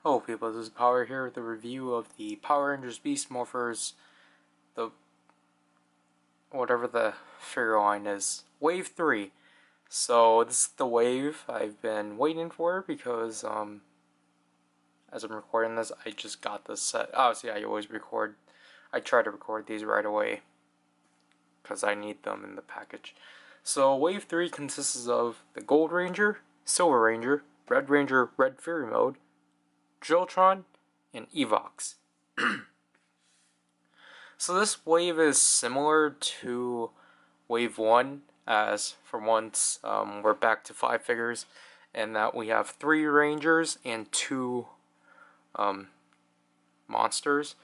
Hello people, this is Power here with a review of the Power Rangers Beast Morphers, whatever the figure line is, Wave 3. So this is the wave I've been waiting for because as I'm recording this, I just got this set. Obviously I try to record these right away because I need them in the package. So Wave 3 consists of the Gold Ranger, Silver Ranger, Red Ranger, Red Fury Mode, Drilltron, and Evox. So this wave is similar to Wave 1, as for once we're back to 5 figures, and that we have 3 Rangers and 2 monsters.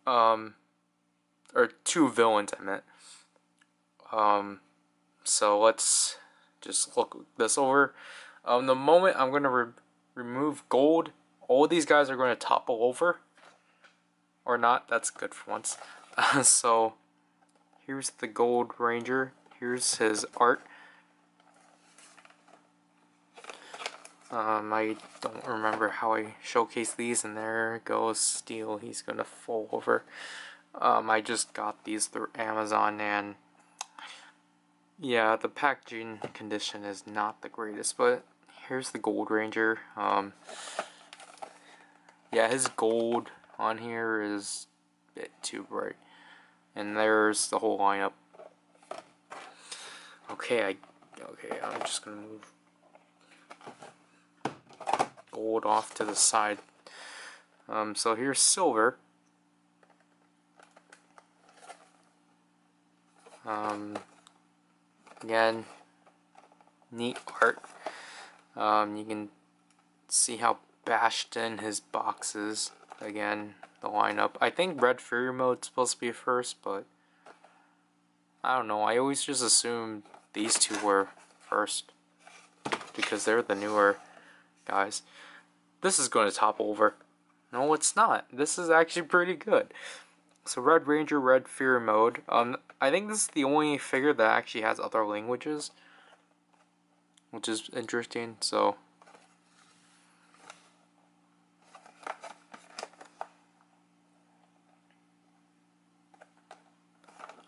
Or 2 villains, I meant. So let's just look this over. The moment I'm going to remove gold, all these guys are going to topple over. Or not, that's good for once. So, here's the Gold Ranger. Here's his art. I don't remember how I showcased these, and there goes Steel. He's going to fall over. I just got these through Amazon, and yeah, the packaging condition is not the greatest, but here's the Gold Ranger. Yeah, his gold on here is a bit too bright. And there's the whole lineup. Okay, I'm just gonna move gold off to the side. So here's Silver. Again, neat art. You can see how bashed in his box is. Again, the lineup. I think Red Fury Mode's supposed to be first, but I don't know. I always just assumed these 2 were first because they're the newer guys. This is going to topple over. No, it's not. This is actually pretty good. So Red Ranger, Red Fury Mode. I think this is the only figure that actually has other languages, which is interesting. So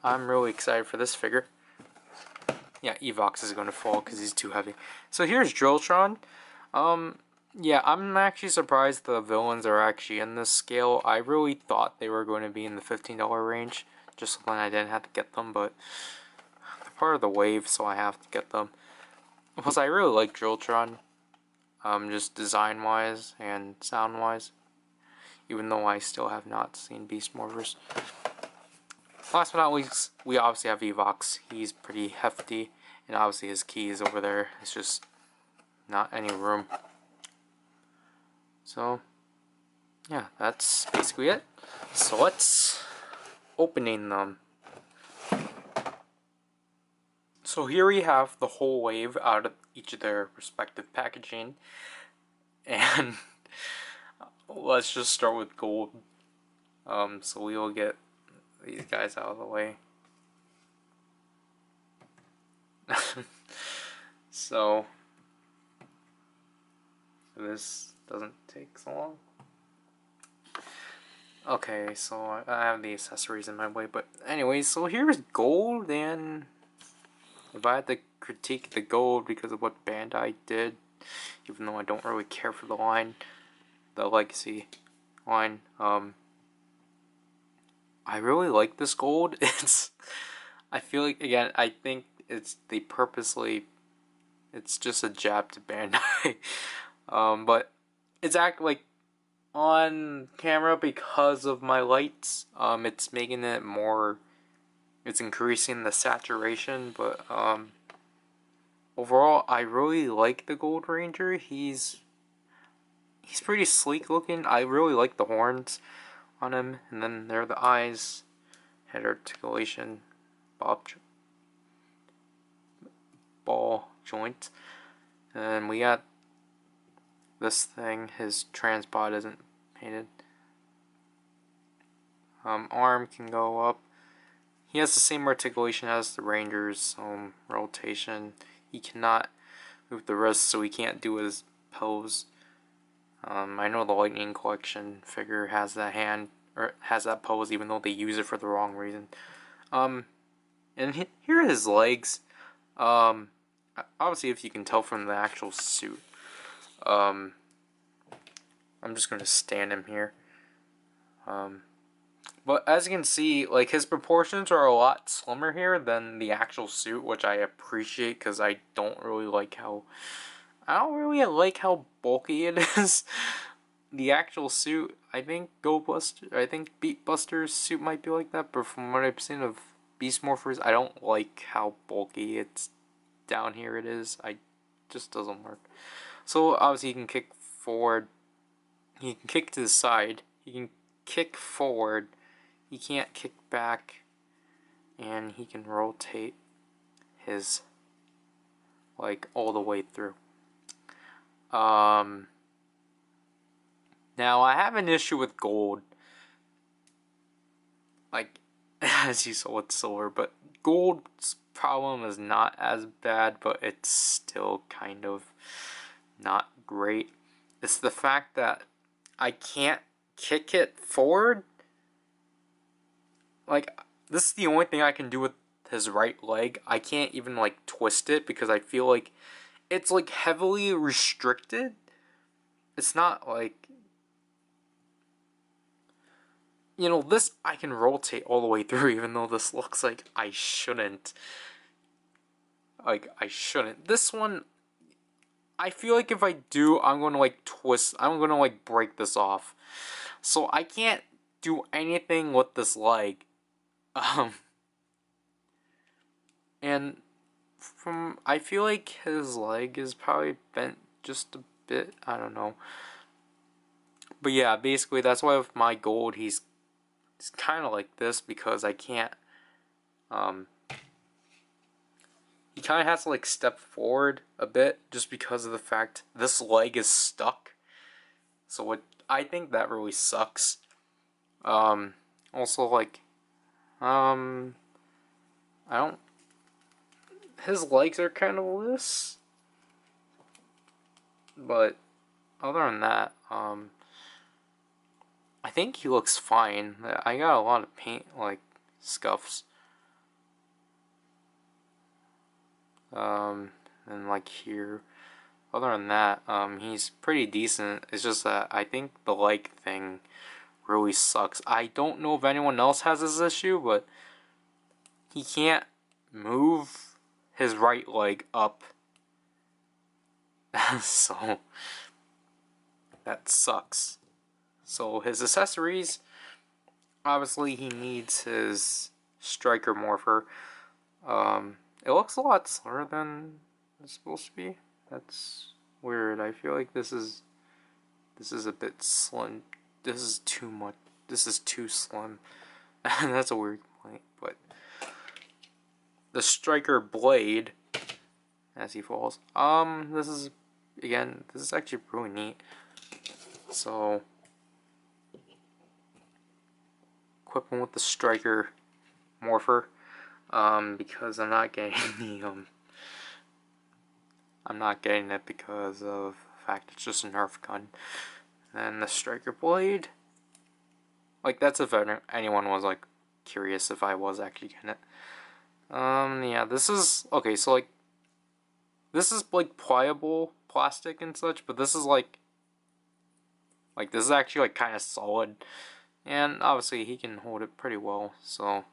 I'm really excited for this figure. Yeah, Evox is going to fall because he's too heavy. So here's Drilltron. Yeah, I'm actually surprised the villains are actually in this scale. I really thought they were going to be in the $15 range, just so then I didn't have to get them, but they're part of the wave, so I have to get them. Plus, I really like Drilltron, just design-wise and sound-wise, even though I still have not seen Beast Morphers. Last but not least, we obviously have Evox. He's pretty hefty, and obviously his key is over there. It's just not any room. So, yeah, that's basically it. So let's opening them. So here we have the whole wave out of each of their respective packaging, and let's just start with gold. So we will get these guys out of the way. So this doesn't take so long. Okay, so I have the accessories in my way, but anyway, so here's gold, and if I had to critique the gold because of what Bandai did, even though I don't really care for the line, the Legacy line, I really like this gold. I feel like, again, I think it's it's just a jab to Bandai. But it's like on camera because of my lights, it's making it more, it's increasing the saturation, but overall I really like the Gold Ranger. He's pretty sleek looking. I really like the horns on him, and then there are the eyes, head articulation, ball joint, and we got this thing. His transpod isn't painted. Arm can go up. He has the same articulation as the Rangers, rotation. He cannot move the wrist, so he can't do his pose. I know the Lightning Collection figure has that hand, or has that pose, even though they use it for the wrong reason. And here are his legs. Obviously, if you can tell from the actual suit. I'm just going to stand him here. But as you can see, like, his proportions are a lot slimmer here than the actual suit, which I appreciate because I don't really like how bulky it is. The actual suit, I think Beat Buster's suit might be like that, but from what I've seen of Beast Morphers, I don't like how bulky it's down here it is. Just doesn't work. So obviously he can kick forward, he can kick to the side, he can kick forward, he can't kick back, and he can rotate his like all the way through. Now I have an issue with gold. Like, as you saw with silver, but gold's problem is not as bad, but it's still kind of not great. It's the fact that I can't kick it forward. Like, this is the only thing I can do with his right leg. I can't even like twist it because I feel like it's like heavily restricted. It's not like, you know, this I can rotate all the way through, even though this looks like I shouldn't. This one, I feel like if I do, I'm going to like twist, I'm going to like break this off. So I can't do anything with this leg. And I feel like his leg is probably bent just a bit, I don't know. But yeah, basically that's why with my gold, he's kind of like this, because I can't, he kind of has to like step forward a bit just because of the fact this leg is stuck. So I think that really sucks. Also like, his legs are kind of loose, but other than that, I think he looks fine. I got a lot of paint, like, scuffs. And like here. Other than that, he's pretty decent. It's just that I think the leg thing really sucks. I don't know if anyone else has this issue, but he can't move his right leg up. So that sucks. So his accessories, obviously he needs his striker morpher. It looks a lot slimmer than it's supposed to be. That's weird. I feel like this is a bit slim. This is too much. This is too slim. That's a weird complaint. But the striker blade, as he falls. This is actually really neat. So equip him with the striker morpher. Because I'm not getting the I'm not getting it because of the fact it's just a Nerf gun. And the striker blade, like, that's if anyone was like curious if I was actually getting it. Yeah, this is okay. So like, this is like pliable plastic and such, but this is like this is actually like kind of solid, and obviously he can hold it pretty well. So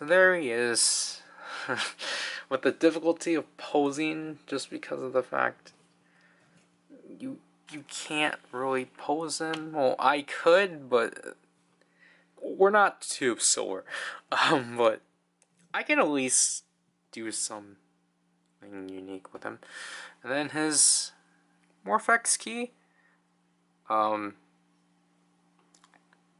there he is, with the difficulty of posing, just because of the fact you can't really pose him. Well, I could, but we're not too silver. But I can at least do something unique with him. And then his Morphex key,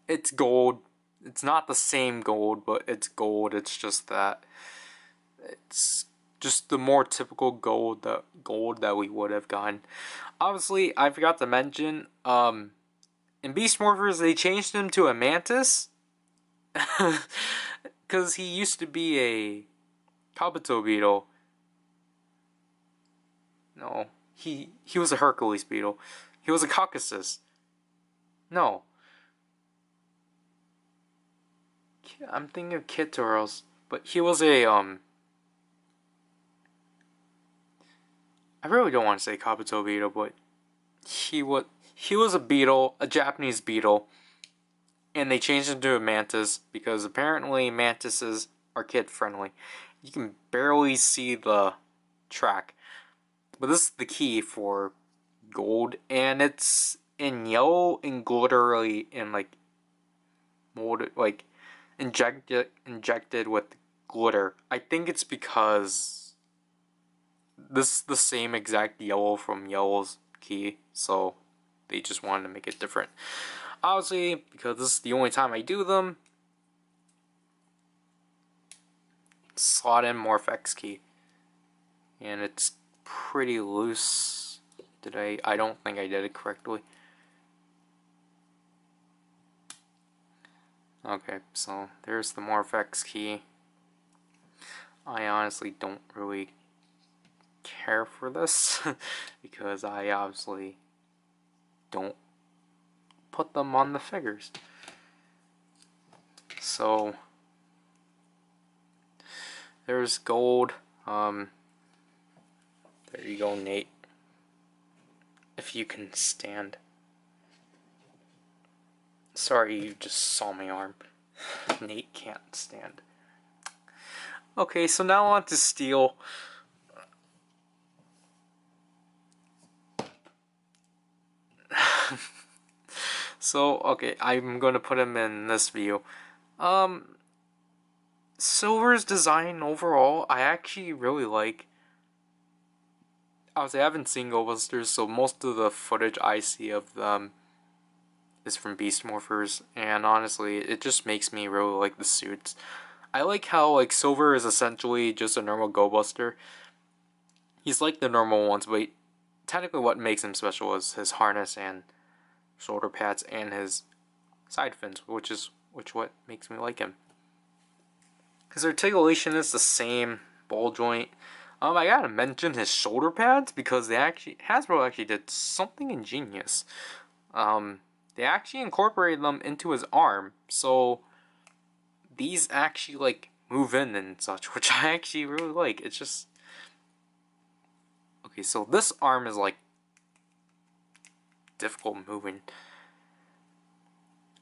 it's gold. It's not the same gold, but it's gold. It's just that it's just the more typical gold that we would have gotten. Obviously, I forgot to mention, in Beast Morphers they changed him to a mantis, because he used to be a Kabuto beetle, No. He was a Hercules beetle. He was a Caucasus. No. I'm thinking of Kitoros, but he was a I really don't want to say Kabuto beetle, but he was a beetle, a Japanese beetle, and they changed him to a mantis because apparently mantises are kid friendly. You can barely see the track, but this is the key for gold, and it's in yellow and glittery and like molded, like injected with glitter. I think it's because this is the same exact yellow from Yellow's key, so they just wanted to make it different. Obviously, because this is the only time I do them, slot in MorphX key, and it's pretty loose. I don't think I did it correctly. Okay, so there's the MorphX key. I honestly don't really care for this because I obviously don't put them on the figures. So there's gold. There you go, Nate. If you can stand. Sorry, you just saw my arm. Nate can't stand. Okay, so now on to steel. So, okay, I'm gonna put him in this view. Silver's design overall, I actually really like. Obviously, I haven't seen Gold Busters, so most of the footage I see of them is from Beast Morphers, and honestly, it just makes me really like the suits. I like how, like, Silver is essentially just a normal Go Buster. He's like the normal ones, but technically what makes him special is his harness and shoulder pads and his side fins, which what makes me like him. His articulation is the same, ball joint. I gotta mention his shoulder pads because Hasbro actually did something ingenious. They actually incorporated them into his arm, so these actually like move in and such, which I actually really like. It's just okay. So this arm is like difficult moving.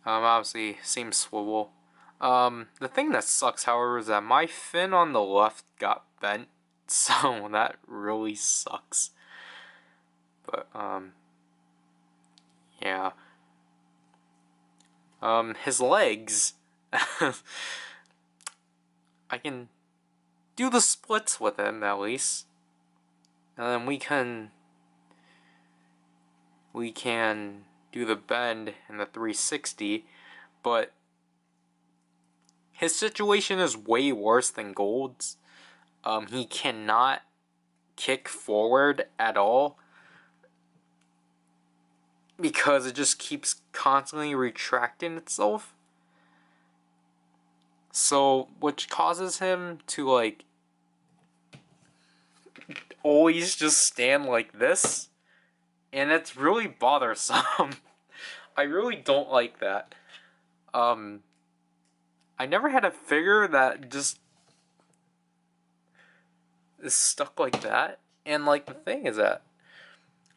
Obviously, same swivel. The thing that sucks, however, is that my fin on the left got bent, so that really sucks. But, yeah. His legs, I can do the splits with him, at least. And then we can do the bend and the 360, but his situation is way worse than Gold's. He cannot kick forward at all because it just keeps constantly retracting itself. So, which causes him to like always just stand like this, and it's really bothersome. I really don't like that. I never had a figure that just is stuck like that, and like the thing is that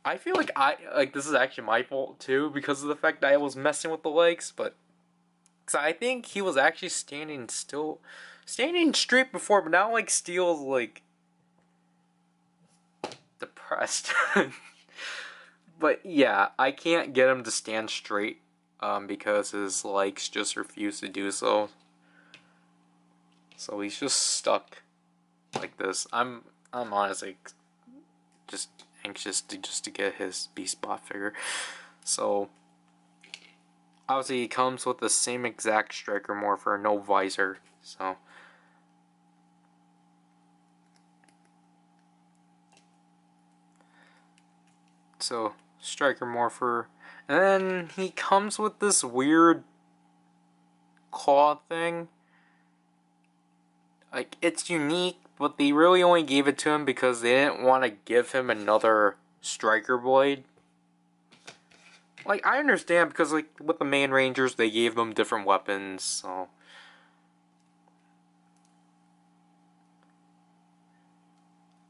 I feel like this is actually my fault too because of the fact that I was messing with the legs, but cause I think he was actually standing straight before, but now like Steel's like depressed. But yeah, I can't get him to stand straight because his legs just refuse to do so. So he's just stuck like this. I'm honestly just anxious to get his Beast Bot figure. So obviously he comes with the same exact striker morpher, no visor. So striker morpher, and then he comes with this weird claw thing. Like, it's unique, but they really only gave it to him because they didn't want to give him another striker blade. Like, I understand because, like, with the main Rangers, they gave them different weapons, so...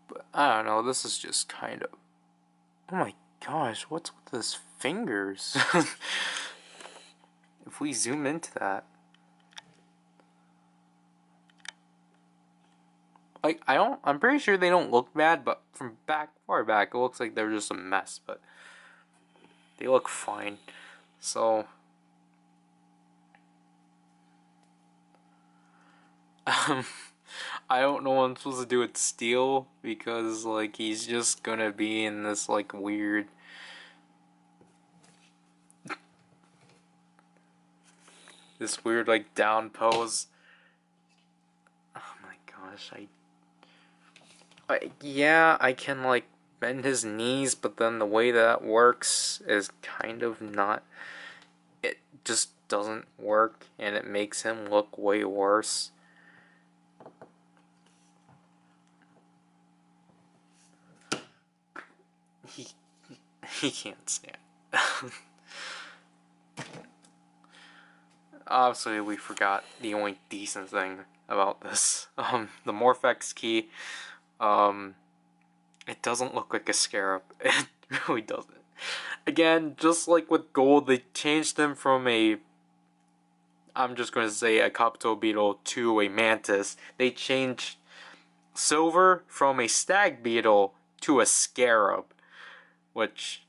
But, I don't know, this is just kind of... Oh my gosh, what's with his fingers? If we zoom into that... Like, I'm pretty sure they don't look bad, but from far back, it looks like they're just a mess, but... They look fine, so... I don't know what I'm supposed to do with Steel, because, like, he's just gonna be in this, like, weird... This weird, like, down pose. Oh my gosh, yeah, I can, like, bend his knees, but then the way that works is kind of not... It just doesn't work, and it makes him look way worse. He can't stand. Obviously, we forgot the only decent thing about this. The Morphex key. It doesn't look like a scarab. It really doesn't. Again, just like with gold, they changed them from a... I'm just going to say a Kabuto beetle to a mantis. They changed silver from a stag beetle to a scarab. Which,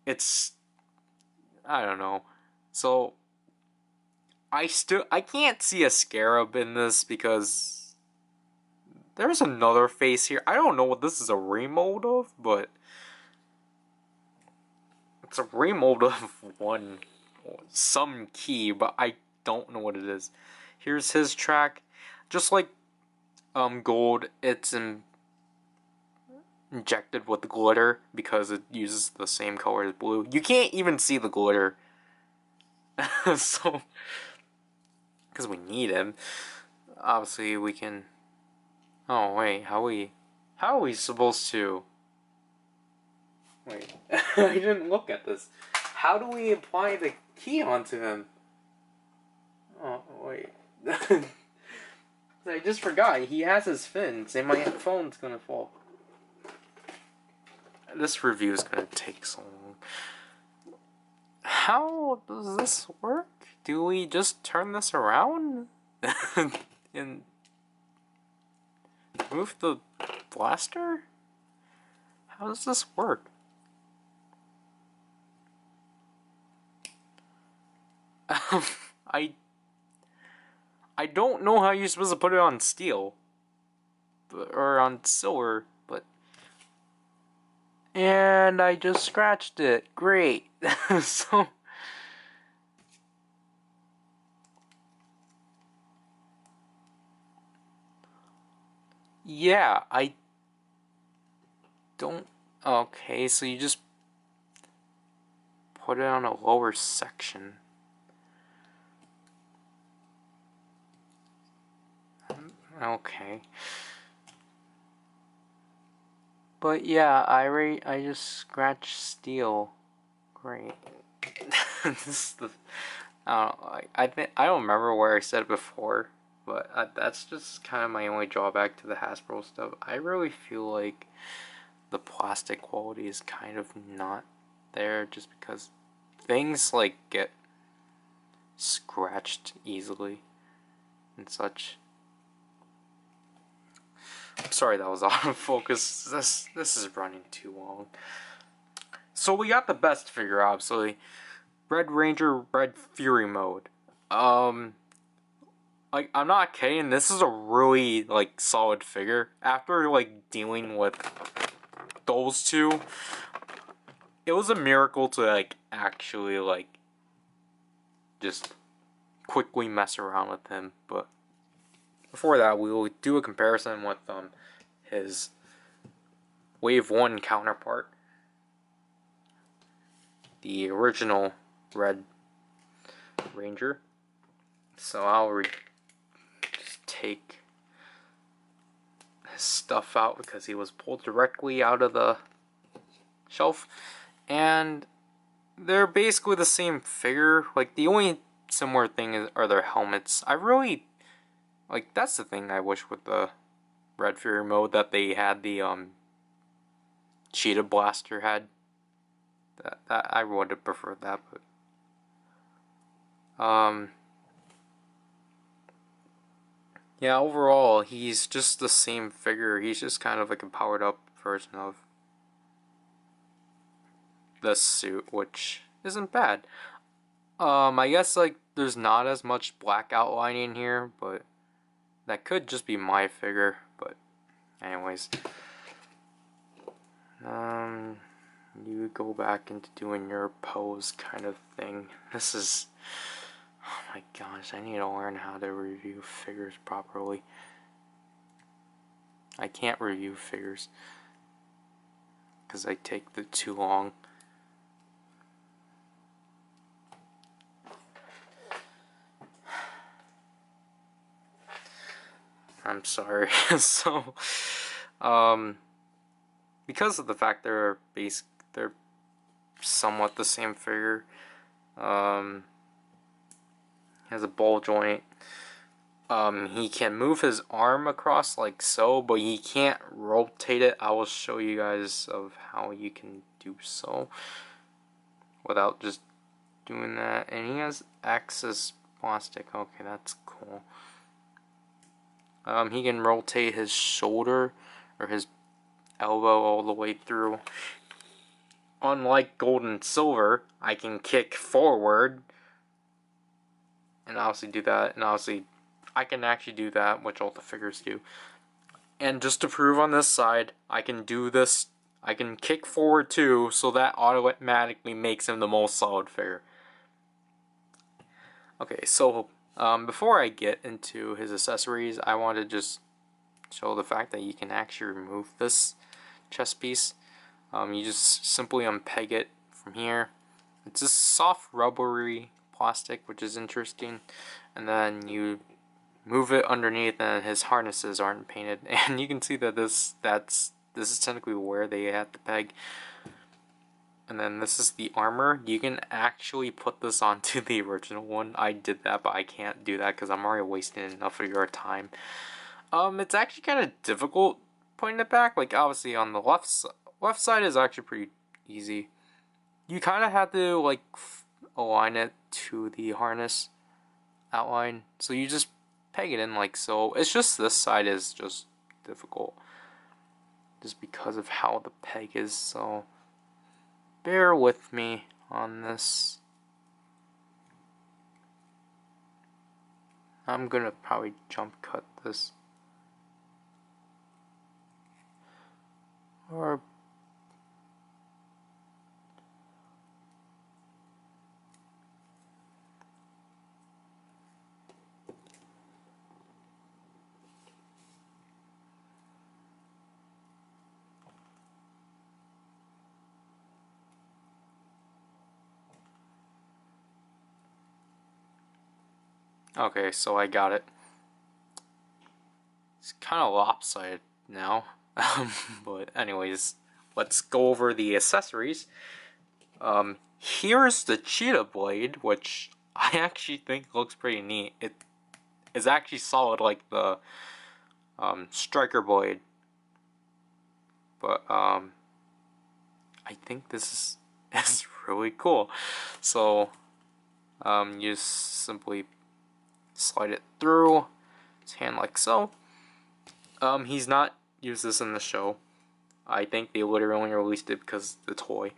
it's... I don't know. So... I can't see a scarab in this because there's another face here. I don't know what this is a remold of, but it's a remold of some key, but I don't know what it is. Here's his track. Just like gold, it's injected with glitter because it uses the same color as blue. You can't even see the glitter. So... Because we need him. Obviously, we can... Oh, wait. How are we supposed to... Wait. I didn't look at this. How do we apply the key onto him? Oh, wait. I just forgot. He has his fins, and my phone's gonna fall. This review is gonna take so long. How does this work? Do we just turn this around? And move the blaster? How does this work? I don't know how you're supposed to put it on steel. Or on silver, but... And I just scratched it. Great. So... Yeah, I don't... Okay, so you just put it on a lower section. Okay. But yeah, I just scratched steel. Great. This is the... I don't know, I don't remember where I said it before. But that's just kind of my only drawback to the Hasbro stuff. I really feel like the plastic quality is kind of not there just because things like get scratched easily and such. I'm sorry that was out of focus. This is running too long. So we got the best figure, obviously. Red Ranger, Red Fury mode. Like, I'm not kidding, this is a really, like, solid figure. After, like, dealing with those two, it was a miracle to, like, actually, like, just quickly mess around with him. But before that, we will do a comparison with his Wave 1 counterpart. The original Red Ranger. So I'll just take his stuff out because he was pulled directly out of the shelf. And they're basically the same figure. Like, the only similar thing are their helmets. I really, like, that's the thing I wish with the Red Fury mode, that they had the Cheetah Blaster head. That I would have preferred that, but yeah, overall he's just the same figure. He's just kind of like a powered up version of the suit, which isn't bad. I guess like there's not as much black outlining here, but that could just be my figure. But anyways, you go back into doing your pose kind of thing. This is, oh my gosh, I need to learn how to review figures properly. I can't review figures because I take too long. I'm sorry. So, because of the fact they're somewhat the same figure. Has a ball joint. He can move his arm across like so, but he can't rotate it. I will show you guys of how you can do so without just doing that. And he has axis plastic. Okay, that's cool. He can rotate his shoulder or his elbow all the way through. Unlike gold and silver, I can kick forward and obviously do that, and obviously I can actually do that, which all the figures do. And just to prove on this side, I can do this, I can kick forward too, so that automatically makes him the most solid figure. Okay, so before I get into his accessories, I want to just show the fact that you can actually remove this chest piece. You just simply unpeg it from here. It's just soft rubbery plastic, which is interesting, and then you move it underneath, and his harnesses aren't painted, and you can see that this is technically where they had the peg. And then this is the armor. You can actually put this onto the original one. I did that, but I can't do that because I'm already wasting enough of your time. It's actually kind of difficult putting it back. Like, obviously on the left side is actually pretty easy. You kind of have to like align it to the harness outline, so you just peg it in like so. It's just this side is just difficult just because of how the peg is, so bear with me on this. I'm gonna probably jump cut this, or okay, so I got it. It's kind of lopsided now. But anyways, let's go over the accessories. Here's the cheetah blade, which I actually think looks pretty neat. It is actually solid like the striker blade, but I think this is really cool. So you simply slide it through his hand like so. He's not used this in the show. I think they literally only released it because the toy.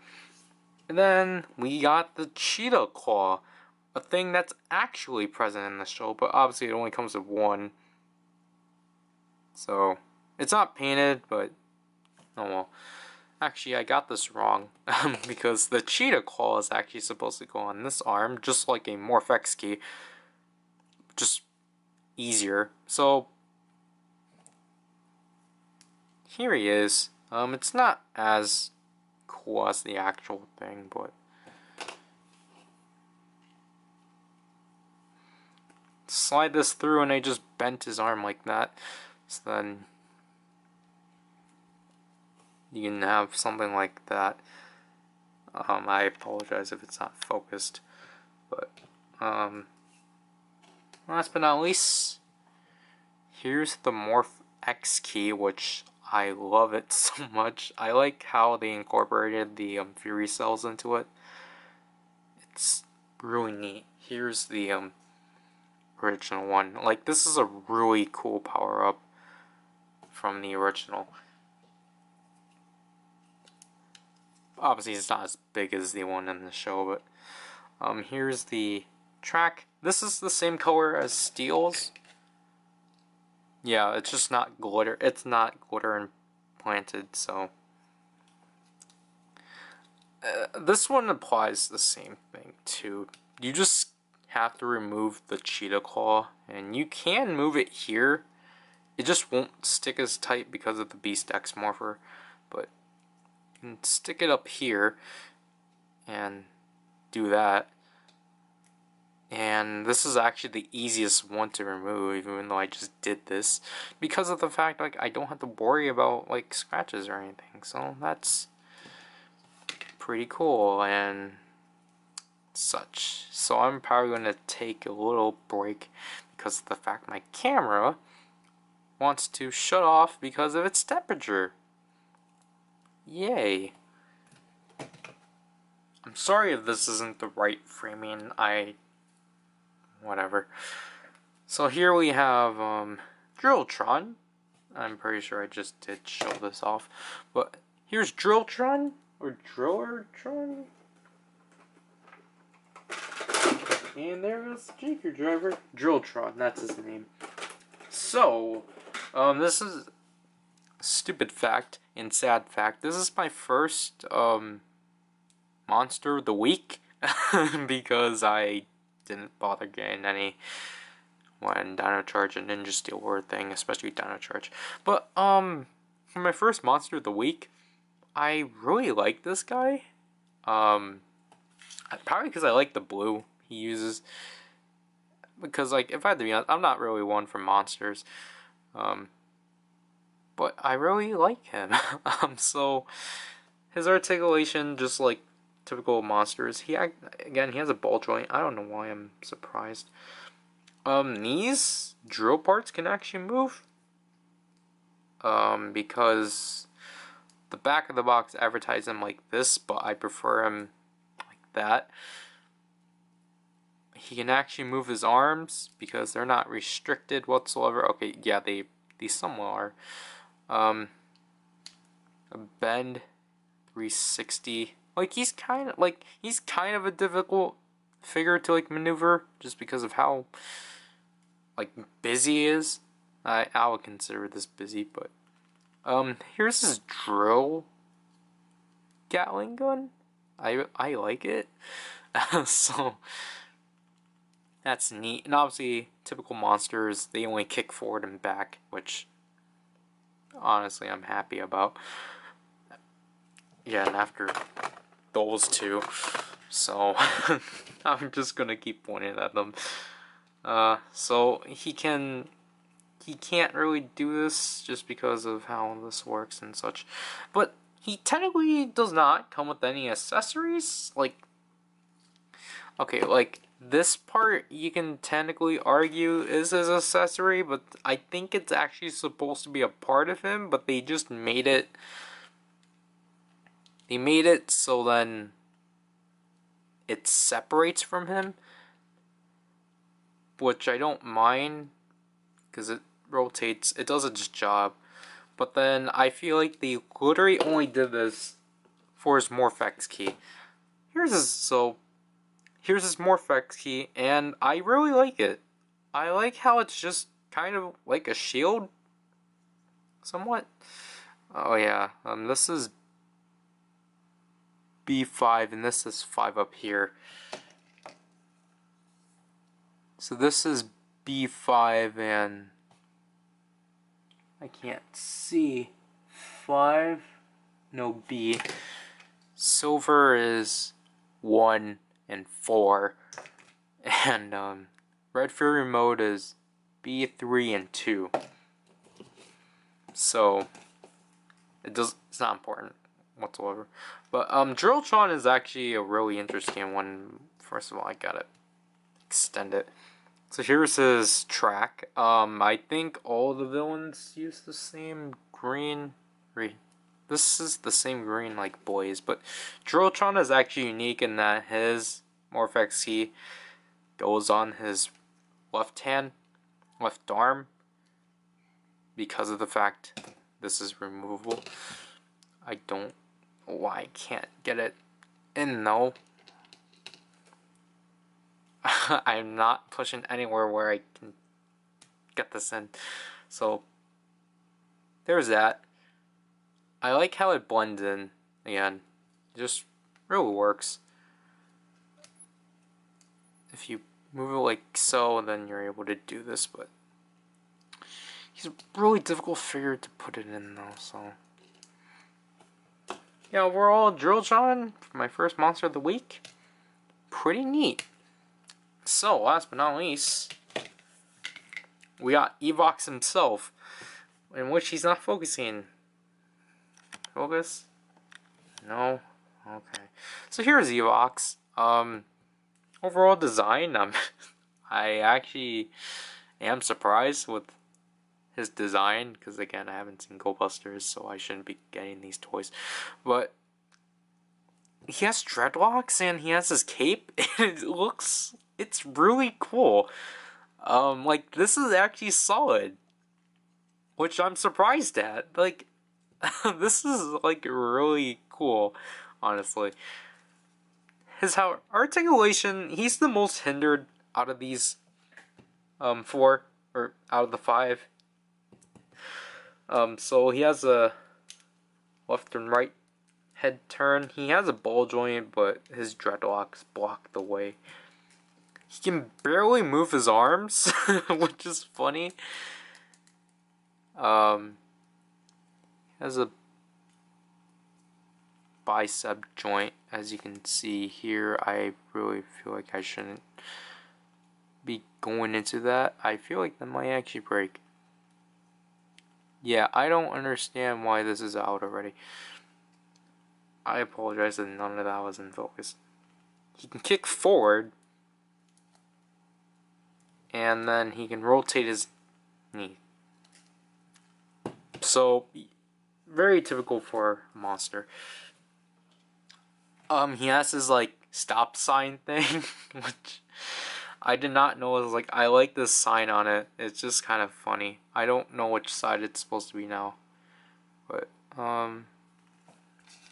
And then we got the cheetah claw, a thing that's actually present in the show, but obviously it only comes with one. So it's not painted, but oh well. Actually, I got this wrong because the cheetah claw is actually supposed to go on this arm, just like a Morphex key, just easier. So here he is. It's not as cool as the actual thing, but slide this through and I just bent his arm like that. So then you can have something like that. I apologize if it's not focused, but last but not least, here's the Morph X key, which I love it so much. I like how they incorporated the Fury cells into it. It's really neat. Here's the original one. Like, this is a really cool power up from the original. Obviously, it's not as big as the one in the show, but here's the track. This is the same color as Steel's. Yeah, it's just not glitter. It's not glitter implanted, so this one applies the same thing too. You just have to remove the cheetah claw, and you can move it here. It just won't stick as tight because of the Beast X Morpher, but you can stick it up here and do that. And this is actually the easiest one to remove, even though I just did this, because of the fact like I don't have to worry about like scratches or anything. So that's pretty cool and such. So I'm probably going to take a little break because of the fact my camera wants to shut off because of its temperature. Yay. I'm sorry if this isn't the right framing. Whatever. So here we have Drilltron. I'm pretty sure I just did show this off. But here's Drilltron, or Drillertron. And there is Jaker Driver. Drilltron, that's his name. So, this is a stupid fact and sad fact. This is my first Monster of the Week because I didn't bother getting any when Dino Charge and Ninja Steel were a thing, especially Dino Charge. But for my first Monster of the Week, I really like this guy. Probably because I like the blue he uses. Because like, if I had to be honest, I'm not really one for monsters. But I really like him. So his articulation, just like typical monsters. He has a ball joint. I don't know why I'm surprised. These drill parts can actually move. Because the back of the box advertised him like this, but I prefer him like that. He can actually move his arms because they're not restricted whatsoever. Okay, yeah, they somewhat are. A bend 360. Like, he's kind of a difficult figure to like maneuver just because of how like busy he is. I would consider this busy, but here's his drill Gatling gun. I like it. So that's neat. And obviously, typical monsters, they only kick forward and back, which honestly I'm happy about. Yeah, and after those two, so I'm just gonna keep pointing at them. So he can't really do this just because of how this works and such. But he technically does not come with any accessories. Like, okay, like this part you can technically argue is his accessory, but I think it's actually supposed to be a part of him, but they just made it. They made it so then it separates from him, which I don't mind because it rotates. It does its job, but then I feel like they literally only did this for his Morphex key. Here's his Morphex key, and I really like it. I like how it's just kind of like a shield, somewhat. Oh yeah, this is B5, and this is 5 up here. So this is B5, and I can't see 5. No, B. Silver is 1 and 4, and Red Fury mode is B3 and 2. So It's not important whatsoever. But Drilltron is actually a really interesting one. First of all, I gotta extend it. So here's his track. I think all the villains use the same green. This is the same green like boys, but Drilltron is actually unique in that his Morphex key goes on his left arm, because of the fact this is removable. I don't know why I can't get it in though. I'm not pushing anywhere where I can get this in. So there's that. I like how it blends in again. It just really works. If you move it like so, then you're able to do this, but he's a really difficult figure to put it in though, so. Yeah, overall, Drilltron, my first monster of the week, pretty neat. So, last but not least, we got Evox himself, in which he's not focusing. Focus? No? Okay. So here's Evox. Overall design, I actually am surprised with his design, because again, I haven't seen Go Busters, so I shouldn't be getting these toys. But he has dreadlocks and he has his cape, and it's really cool. Like, this is actually solid, which I'm surprised at. Like, this is like really cool, honestly. His articulation, he's the most hindered out of these 4, or out of the 5. So he has a left and right head turn. He has a ball joint, but his dreadlocks block the way. He can barely move his arms, which is funny. Has a bicep joint, as you can see here. I really feel like I shouldn't be going into that. I feel like that might actually break. Yeah, I don't understand why this is out already. I apologize that none of that was in focus. He can kick forward, and then he can rotate his knee. So, very typical for a monster. He has his, like, stop sign thing, which I did not know was, like, I like this sign on it. It's just kind of funny. I don't know which side it's supposed to be now. But,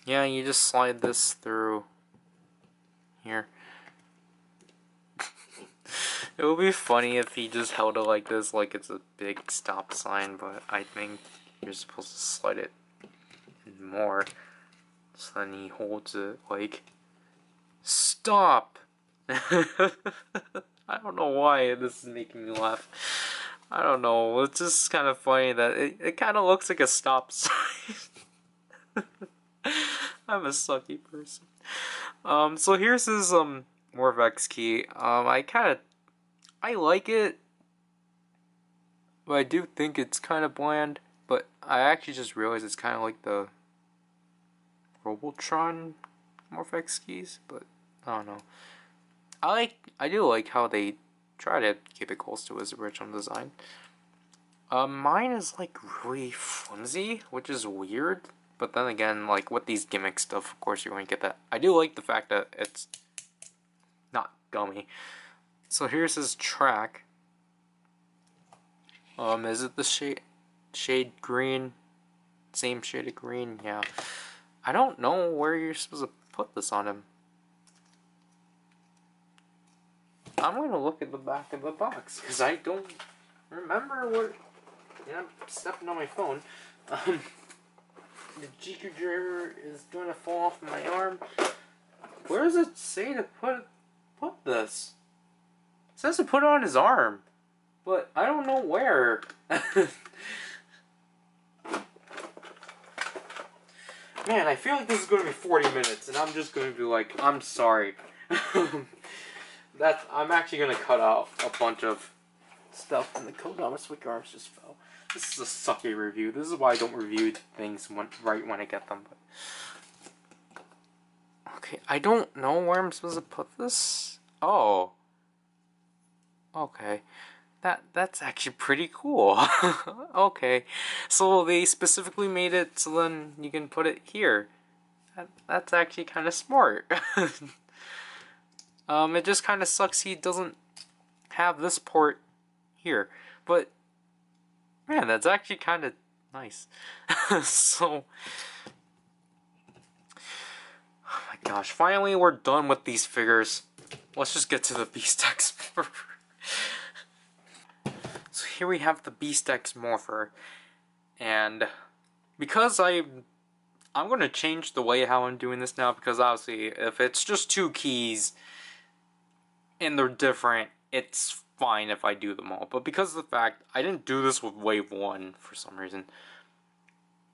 yeah, you just slide this through here. It would be funny if he just held it like this, like it's a big stop sign, but I think you're supposed to slide it more. So then he holds it like, stop! I don't know why this is making me laugh. I don't know, it's just kind of funny that it kind of looks like a stop sign. I'm a sucky person. So here's his Morphex key. I like it, but I do think it's kind of bland. But I actually just realized it's kind of like the Robotron Morphex keys, but I don't know. I do like how they try to keep it close to his original design. Mine is like really flimsy, which is weird. But then again, like with these gimmick stuff, of course you're going to get that. I do like the fact that it's not gummy. So here's his track. Is it the shade green? Same shade of green? Yeah. I don't know where you're supposed to put this on him. I'm going to look at the back of the box, because I don't remember where... Yeah, I'm stepping on my phone. The GQ driver is going to fall off my arm. Where does it say to put this? It says to put it on his arm, but I don't know where. Man, I feel like this is going to be 40 minutes, and I'm just going to be like, I'm sorry. I'm actually going to cut out a bunch of stuff in the code. My switch arms just fell. This is a sucky review. This is why I don't review things right when I get them. But... okay, I don't know where I'm supposed to put this. Oh. Okay. That's actually pretty cool. Okay. So they specifically made it so then you can put it here. That's actually kind of smart. It just kind of sucks he doesn't have this port here. But, man, that's actually kind of nice. So, oh my gosh, finally we're done with these figures. Let's just get to the Beast X Morpher. So here we have the Beast X Morpher. And because I'm going to change the way how I'm doing this now, because obviously if it's just 2 keys and they're different, it's fine if I do them all. But because of the fact I didn't do this with wave 1 for some reason,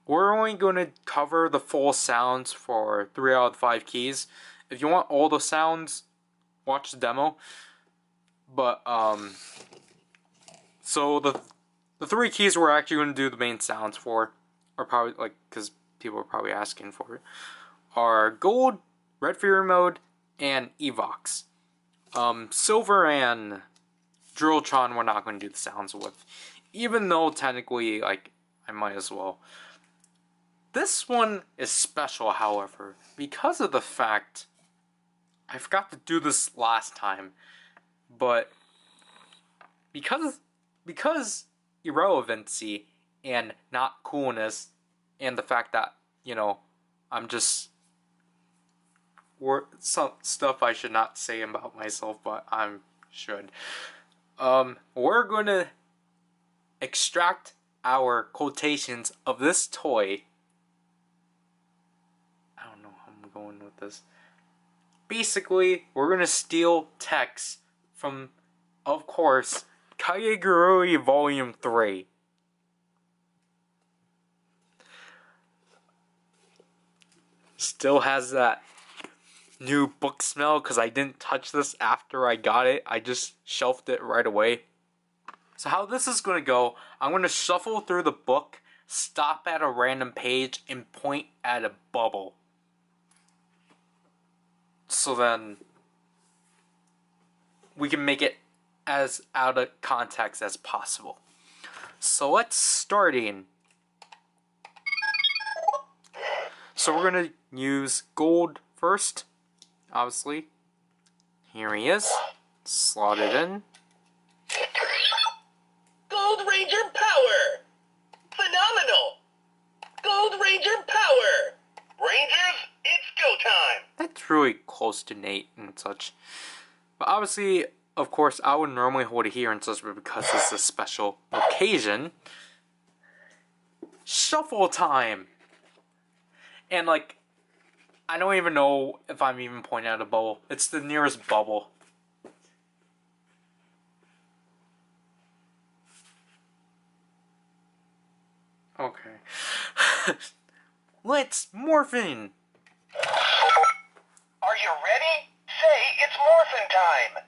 we're only going to cover the full sounds for 3 out of the 5 keys. If you want all the sounds, watch the demo. But so the 3 keys we're actually going to do the main sounds for, are probably, like, because people are probably asking for it, are Gold, Red Fury Mode, and Evox. Silver and Drilltron we're not going to do the sounds with, even though technically, like, I might as well. This one is special, however, because of the fact I forgot to do this last time, but because irrelevancy and not coolness, and the fact that, you know, I'm just some stuff I should not say about myself, but I should. We're gonna extract our quotations of this toy. I don't know how I'm going with this. Basically, we're gonna steal text from, of course, Kagegurui Volume 3. Still has that new book smell because I didn't touch this after I got it. I just shelved it right away. So how this is going to go, I'm going to shuffle through the book, stop at a random page, and point at a bubble. So then we can make it as out of context as possible. So let's start in. So we're going to use Gold first, obviously. Here he is, slotted in. Gold Ranger Power! Phenomenal! Gold Ranger Power! Rangers, it's go time! That's really close to Nate and such. But obviously, of course, I would normally hold it here and such, but because it's a special occasion, shuffle time! And, like, I don't even know if I'm even pointing at a bubble. It's the nearest bubble. Okay. Let's morph in! Are you ready? Say it's morphin' time!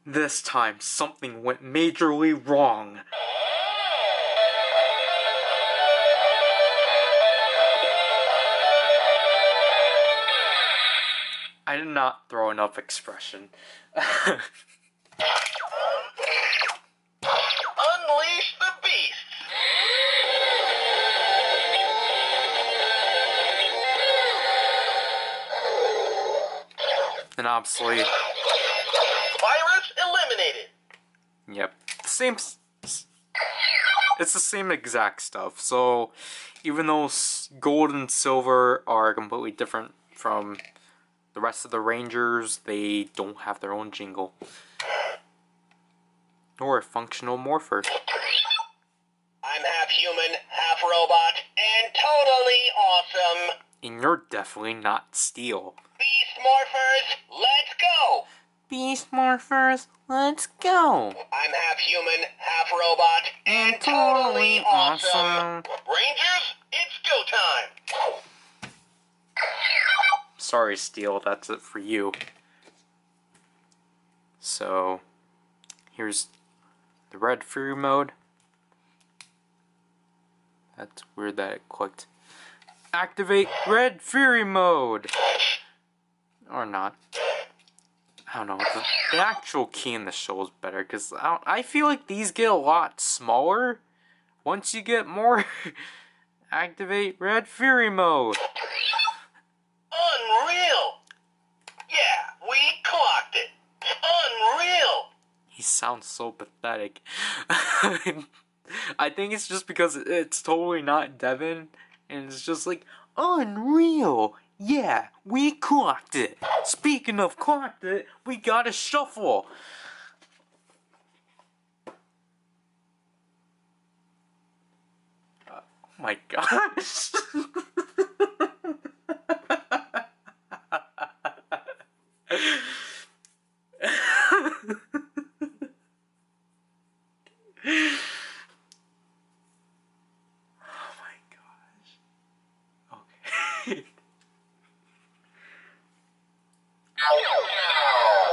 This time, something went majorly wrong. I did not throw enough expression. Unleash the beast! And obviously, Virus eliminated! yep, it's the same exact stuff. So, even though Gold and Silver are completely different from the rest of the Rangers, they don't have their own jingle. Nor a functional morpher. I'm half human, half robot, and totally awesome! And you're definitely not Steel. Beast Morphers, let's go! Beast Morphers, let's go! I'm half human, half robot, and totally awesome! Rangers, it's go time! Sorry, Steel, that's it for you. So, here's the Red Fury mode. That's weird that it clicked. Activate Red Fury Mode! Or not. I don't know. The actual key in the show is better, because I feel like these get a lot smaller once you get more. Activate Red Fury Mode! Unreal! Yeah, we clocked it! Unreal! He sounds so pathetic. I think it's just because it's totally not Devin, and it's just like, unreal! Yeah, we clocked it! Speaking of clocked it, we gotta shuffle! Oh my gosh!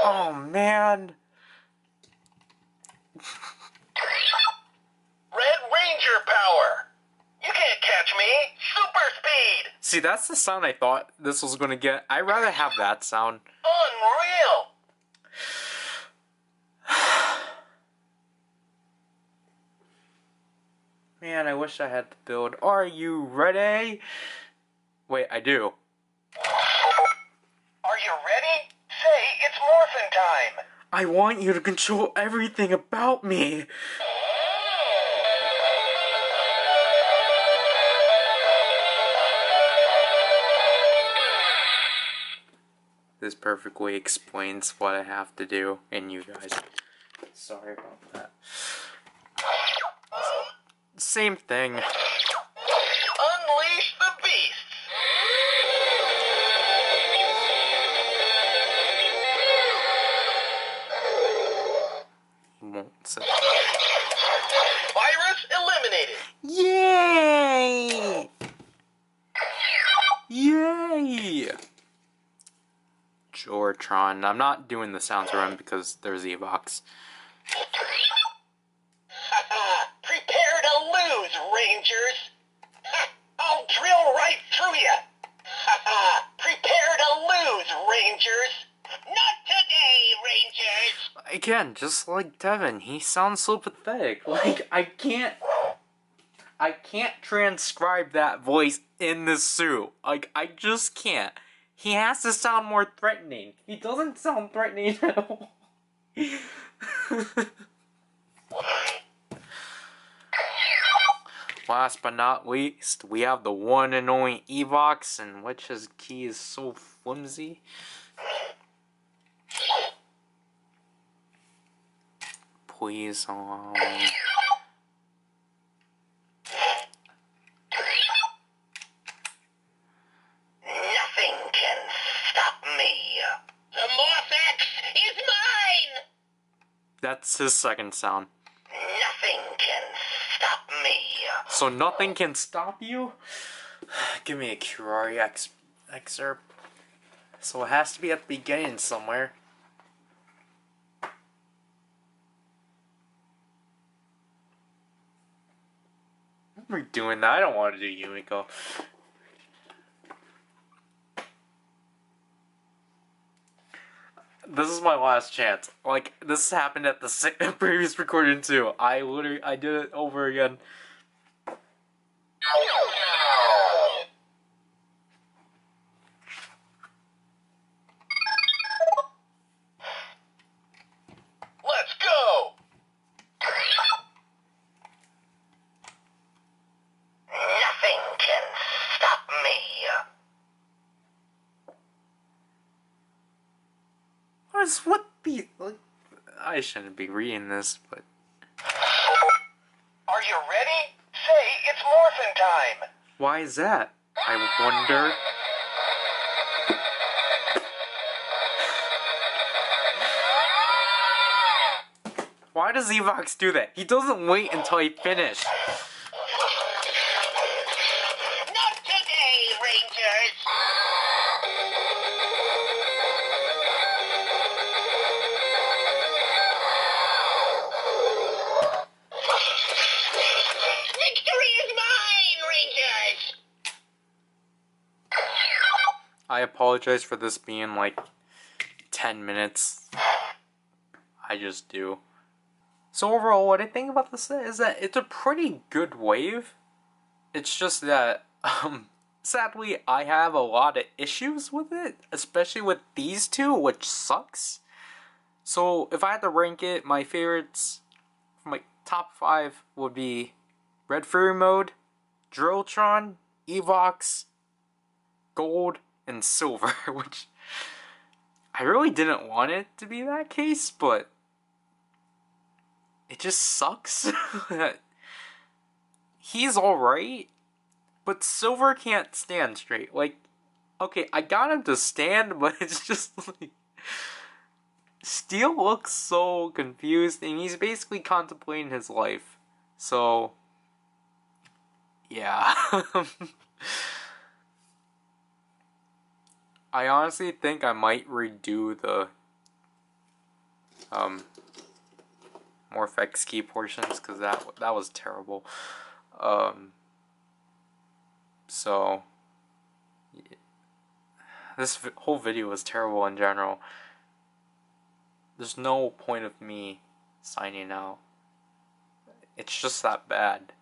Oh man. Red Ranger power! You can't catch me! Super speed! See, that's the sound I thought this was gonna get. I'd rather have that sound. Unreal! Man, I wish I had the build. Are you ready? Wait, I do. Are you ready? Say it's morphin' time! I want you to control everything about me. This perfectly explains what I have to do, and you guys. Sorry about that. Same thing. Unleash the beasts! He won't say. Virus eliminated! Yay! Yay! Drilltron. I'm not doing the sounds run because there's Evox. Prepare to lose, Rangers! I'll drill right through you! Prepare to lose, Rangers! Not today, Rangers! Again, just like Devin, he sounds so pathetic. Like, I can't transcribe that voice in this suit. Like, I just can't. He has to sound more threatening. He doesn't sound threatening at all. Last but not least, we have the one and only Evox, and which his key is so flimsy. Please, Nothing can stop me. The Morphex is mine! That's his second sound. Nothing can stop me. So nothing can stop you? Give me a Curari excerpt. So it has to be at the beginning somewhere. I'm redoing that. I don't want to do Yumiko. This is my last chance. Like, this happened at the previous recording too. I did it over again. Let's go! Nothing can stop me. What be like? I shouldn't be reading this, but Are you ready? Say it's morphin' time. why is that? I wonder. Why does Evox do that? He doesn't wait until he finished. Not today, Rangers! Victory is mine, I apologize for this being like 10 minutes. I just do. So overall, what I think about this is that it's a pretty good wave. It's just that, sadly, I have a lot of issues with it, especially with these two, which sucks. So if I had to rank it, my favorites, my top 5 would be Red Fury Mode, Drilltron, Evox, Gold, and Silver, which I really didn't want it to be that case, but it just sucks. He's alright, but Silver can't stand straight. Like, okay, I got him to stand, but it's just like... Steel looks so confused, and he's basically contemplating his life. So, yeah. I honestly think I might redo the Morphex key portions, because that was terrible. So yeah. This whole video was terrible in general. There's no point of me signing out. It's just that bad.